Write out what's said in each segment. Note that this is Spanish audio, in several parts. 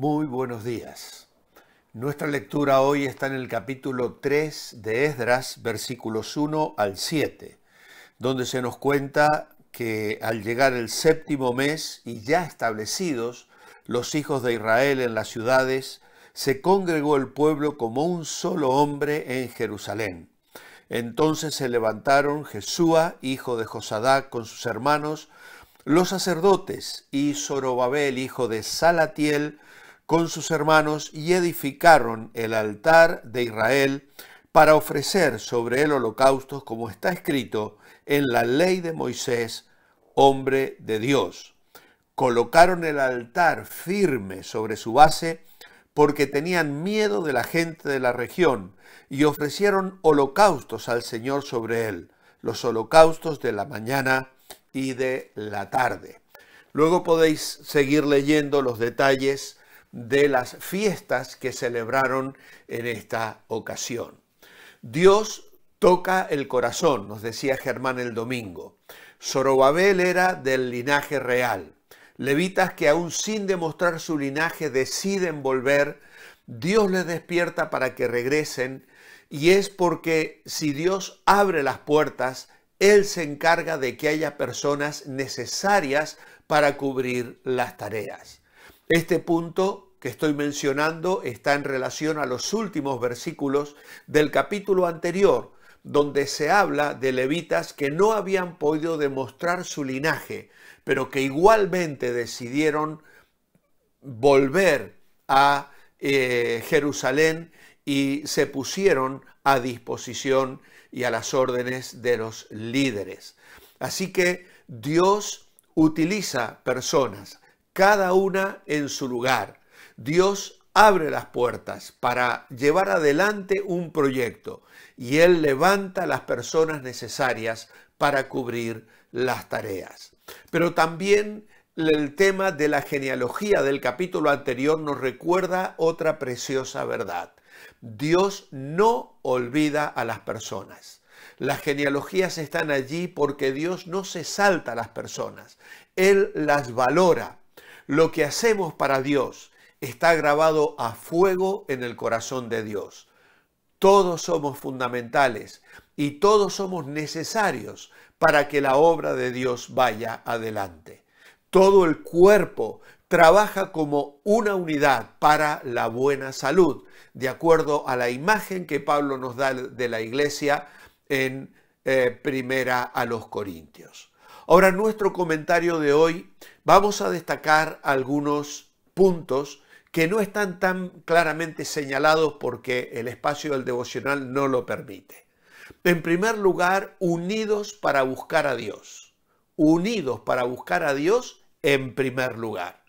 Muy buenos días. Nuestra lectura hoy está en el capítulo 3 de Esdras, versículos 1 al 7, donde se nos cuenta que al llegar el séptimo mes y ya establecidos los hijos de Israel en las ciudades, se congregó el pueblo como un solo hombre en Jerusalén. Entonces se levantaron Jesúa, hijo de Josadac, con sus hermanos, los sacerdotes, y Zorobabel, hijo de Salatiel, con sus hermanos, y edificaron el altar de Israel para ofrecer sobre él holocaustos, como está escrito en la ley de Moisés, hombre de Dios. Colocaron el altar firme sobre su base, porque tenían miedo de la gente de la región, y ofrecieron holocaustos al Señor sobre él, los holocaustos de la mañana y de la tarde. Luego podéis seguir leyendo los detalles de las fiestas que celebraron en esta ocasión. Dios toca el corazón, nos decía Germán el domingo. Zorobabel era del linaje real. Levitas que aún sin demostrar su linaje deciden volver, Dios les despierta para que regresen, y es porque si Dios abre las puertas, Él se encarga de que haya personas necesarias para cubrir las tareas. Este punto que estoy mencionando está en relación a los últimos versículos del capítulo anterior, donde se habla de levitas que no habían podido demostrar su linaje, pero que igualmente decidieron volver a Jerusalén y se pusieron a disposición y a las órdenes de los líderes. Así que Dios utiliza personas, cada una en su lugar. Dios abre las puertas para llevar adelante un proyecto y Él levanta las personas necesarias para cubrir las tareas. Pero también el tema de la genealogía del capítulo anterior nos recuerda otra preciosa verdad. Dios no olvida a las personas. Las genealogías están allí porque Dios no se salta a las personas. Él las valora. Lo que hacemos para Dios está grabado a fuego en el corazón de Dios. Todos somos fundamentales y todos somos necesarios para que la obra de Dios vaya adelante. Todo el cuerpo trabaja como una unidad para la buena salud, de acuerdo a la imagen que Pablo nos da de la iglesia en Primera a los Corintios. Ahora, en nuestro comentario de hoy vamos a destacar algunos puntos que no están tan claramente señalados porque el espacio del devocional no lo permite. En primer lugar, unidos para buscar a Dios. Unidos para buscar a Dios en primer lugar.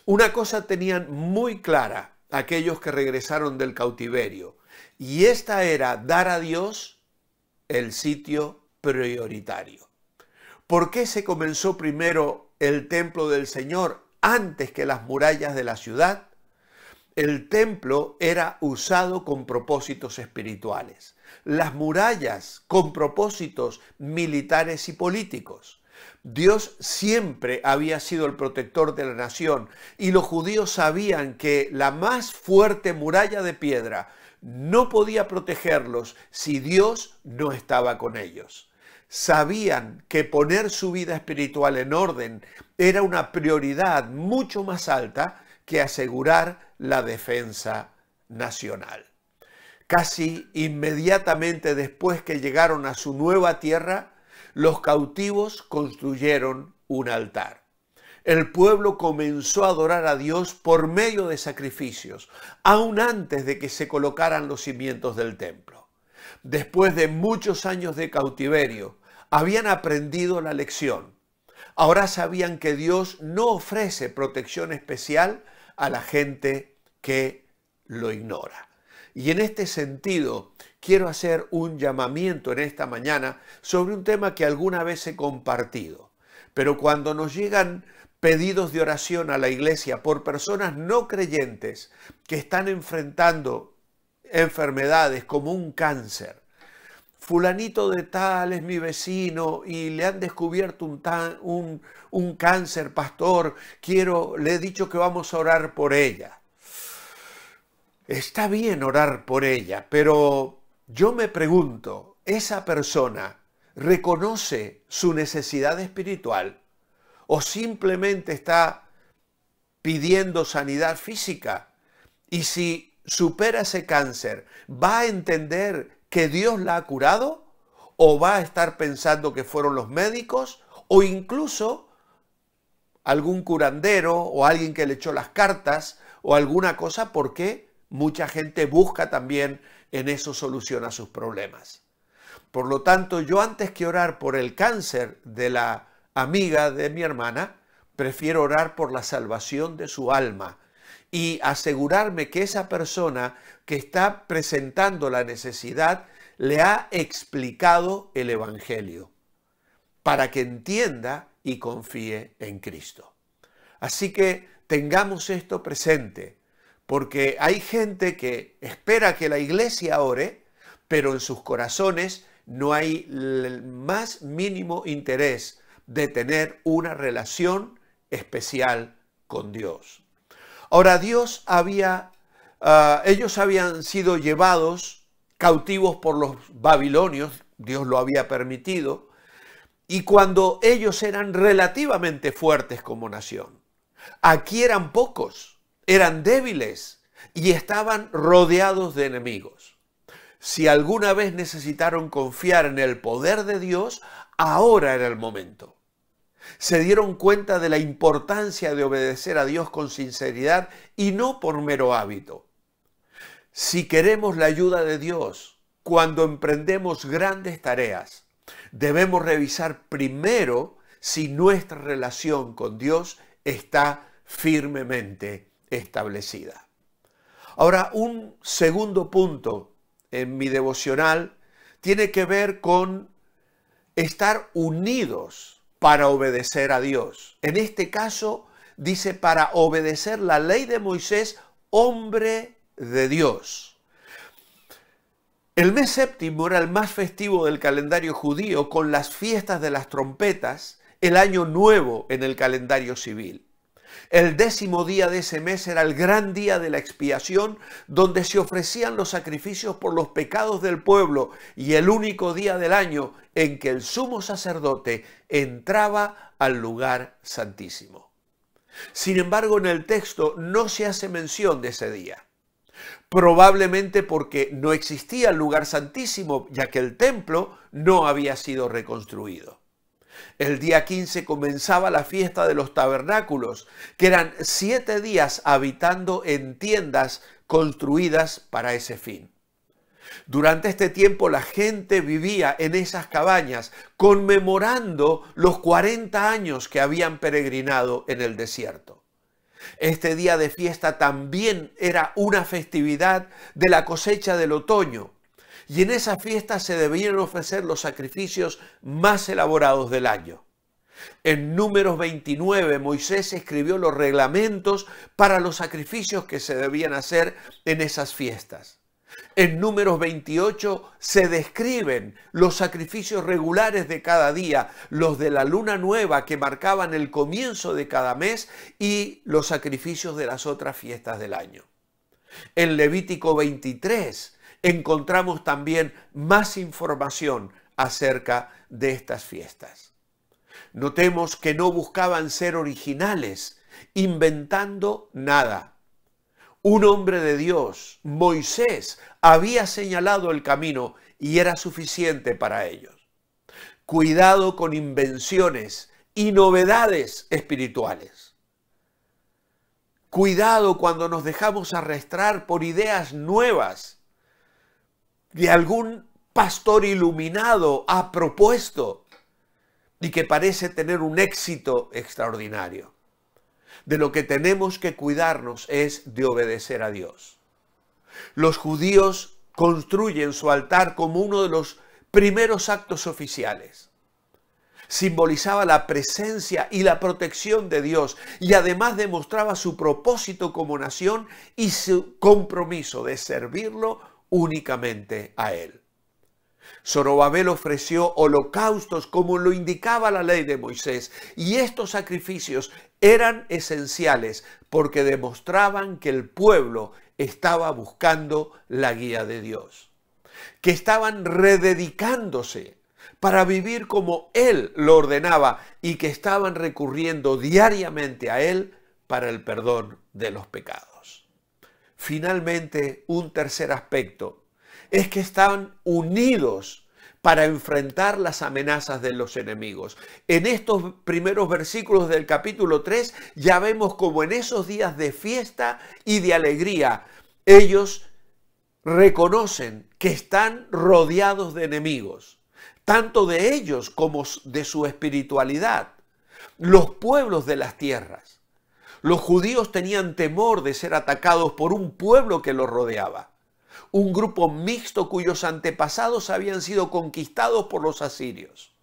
Una cosa tenían muy clara aquellos que regresaron del cautiverio, y esta era dar a Dios el sitio prioritario. ¿Por qué se comenzó primero el templo del Señor antes que las murallas de la ciudad? El templo era usado con propósitos espirituales, las murallas con propósitos militares y políticos. Dios siempre había sido el protector de la nación y los judíos sabían que la más fuerte muralla de piedra no podía protegerlos si Dios no estaba con ellos. Sabían que poner su vida espiritual en orden era una prioridad mucho más alta que asegurar la defensa nacional. Casi inmediatamente después que llegaron a su nueva tierra, los cautivos construyeron un altar. El pueblo comenzó a adorar a Dios por medio de sacrificios, aún antes de que se colocaran los cimientos del templo. Después de muchos años de cautiverio, habían aprendido la lección. Ahora sabían que Dios no ofrece protección especial a la gente que lo ignora. Y en este sentido, quiero hacer un llamamiento en esta mañana sobre un tema que alguna vez he compartido. Pero cuando nos llegan pedidos de oración a la iglesia por personas no creyentes que están enfrentando enfermedades como un cáncer, fulanito de tal es mi vecino y le han descubierto un cáncer, pastor, le he dicho que vamos a orar por ella. Está bien orar por ella, pero yo me pregunto, ¿esa persona reconoce su necesidad espiritual o simplemente está pidiendo sanidad física? Y si supera ese cáncer, ¿va a entender que Dios la ha curado? ¿O va a estar pensando que fueron los médicos? ¿O incluso algún curandero o alguien que le echó las cartas o alguna cosa? Porque mucha gente busca también en eso solución a sus problemas. Por lo tanto, yo antes que orar por el cáncer de la amiga de mi hermana, prefiero orar por la salvación de su alma y asegurarme que esa persona que está presentando la necesidad le ha explicado el Evangelio para que entienda y confíe en Cristo. Así que tengamos esto presente, porque hay gente que espera que la iglesia ore, pero en sus corazones no hay el más mínimo interés de tener una relación especial con Dios. Ahora, ellos habían sido llevados cautivos por los babilonios, Dios lo había permitido, y cuando ellos eran relativamente fuertes como nación. Aquí eran pocos, eran débiles y estaban rodeados de enemigos. Si alguna vez necesitaron confiar en el poder de Dios, ahora era el momento. Se dieron cuenta de la importancia de obedecer a Dios con sinceridad y no por mero hábito. Si queremos la ayuda de Dios, cuando emprendemos grandes tareas, debemos revisar primero si nuestra relación con Dios está firmemente establecida. Ahora, un segundo punto en mi devocional tiene que ver con estar unidos para obedecer a Dios. En este caso, dice para obedecer la ley de Moisés, hombre de Dios. El mes séptimo era el más festivo del calendario judío, con las fiestas de las trompetas, el año nuevo en el calendario civil. El 10º día de ese mes era el gran día de la expiación, donde se ofrecían los sacrificios por los pecados del pueblo, y el único día del año en que el sumo sacerdote entraba al lugar santísimo. Sin embargo, en el texto no se hace mención de ese día. Probablemente porque no existía el lugar santísimo, ya que el templo no había sido reconstruido. El día 15 comenzaba la fiesta de los tabernáculos, que eran 7 días habitando en tiendas construidas para ese fin. Durante este tiempo la gente vivía en esas cabañas, conmemorando los 40 años que habían peregrinado en el desierto. Este día de fiesta también era una festividad de la cosecha del otoño, y en esa fiesta se debían ofrecer los sacrificios más elaborados del año. En Números 29, Moisés escribió los reglamentos para los sacrificios que se debían hacer en esas fiestas. En Números 28 se describen los sacrificios regulares de cada día, los de la luna nueva que marcaban el comienzo de cada mes y los sacrificios de las otras fiestas del año. En Levítico 23 encontramos también más información acerca de estas fiestas. Notemos que no buscaban ser originales, inventando nada. Un hombre de Dios, Moisés, había señalado el camino y era suficiente para ellos. Cuidado con invenciones y novedades espirituales. Cuidado cuando nos dejamos arrastrar por ideas nuevas que algún pastor iluminado ha propuesto y que parece tener un éxito extraordinario. De lo que tenemos que cuidarnos es de obedecer a Dios. Los judíos construyen su altar como uno de los primeros actos oficiales. Simbolizaba la presencia y la protección de Dios y además demostraba su propósito como nación y su compromiso de servirlo únicamente a Él. Zorobabel ofreció holocaustos como lo indicaba la ley de Moisés, y estos sacrificios eran esenciales porque demostraban que el pueblo estaba buscando la guía de Dios, que estaban rededicándose para vivir como Él lo ordenaba y que estaban recurriendo diariamente a Él para el perdón de los pecados. Finalmente, un tercer aspecto es que estaban unidos para enfrentar las amenazas de los enemigos. En estos primeros versículos del capítulo 3 ya vemos como en esos días de fiesta y de alegría ellos reconocen que están rodeados de enemigos, tanto de ellos como de su espiritualidad, los pueblos de las tierras. Los judíos tenían temor de ser atacados por un pueblo que los rodeaba, un grupo mixto cuyos antepasados habían sido conquistados por los asirios,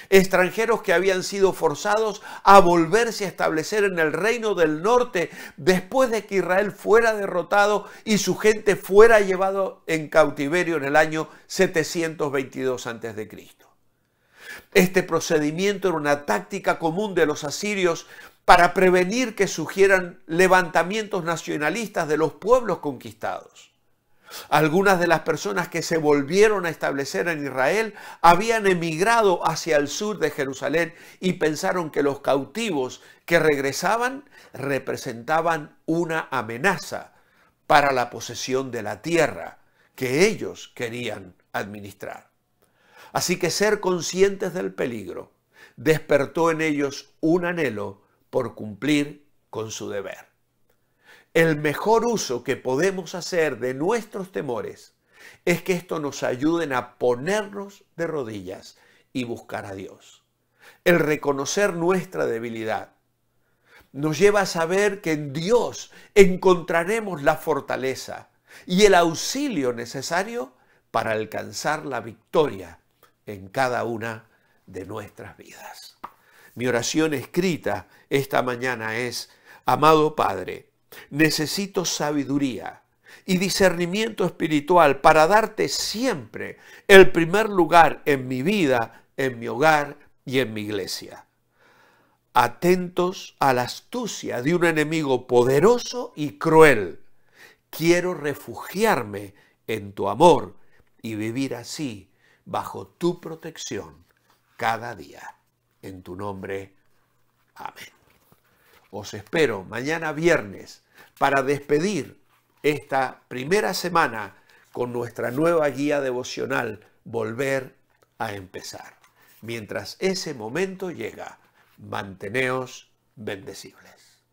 extranjeros que habían sido forzados a volverse a establecer en el reino del norte después de que Israel fuera derrotado y su gente fuera llevado en cautiverio en el año 722 a.C. Este procedimiento era una táctica común de los asirios para prevenir que surgieran levantamientos nacionalistas de los pueblos conquistados. Algunas de las personas que se volvieron a establecer en Israel habían emigrado hacia el sur de Jerusalén y pensaron que los cautivos que regresaban representaban una amenaza para la posesión de la tierra que ellos querían administrar. Así que ser conscientes del peligro despertó en ellos un anhelo por cumplir con su deber. El mejor uso que podemos hacer de nuestros temores es que esto nos ayuden a ponernos de rodillas y buscar a Dios. El reconocer nuestra debilidad nos lleva a saber que en Dios encontraremos la fortaleza y el auxilio necesario para alcanzar la victoria en cada una de nuestras vidas. Mi oración escrita esta mañana es: amado Padre, necesito sabiduría y discernimiento espiritual para darte siempre el primer lugar en mi vida, en mi hogar y en mi iglesia. Atentos a la astucia de un enemigo poderoso y cruel, quiero refugiarme en tu amor y vivir así bajo tu protección cada día. En tu nombre, amén. Os espero mañana viernes para despedir esta primera semana con nuestra nueva guía devocional, Volver a Empezar. Mientras ese momento llega, manteneos bendecibles.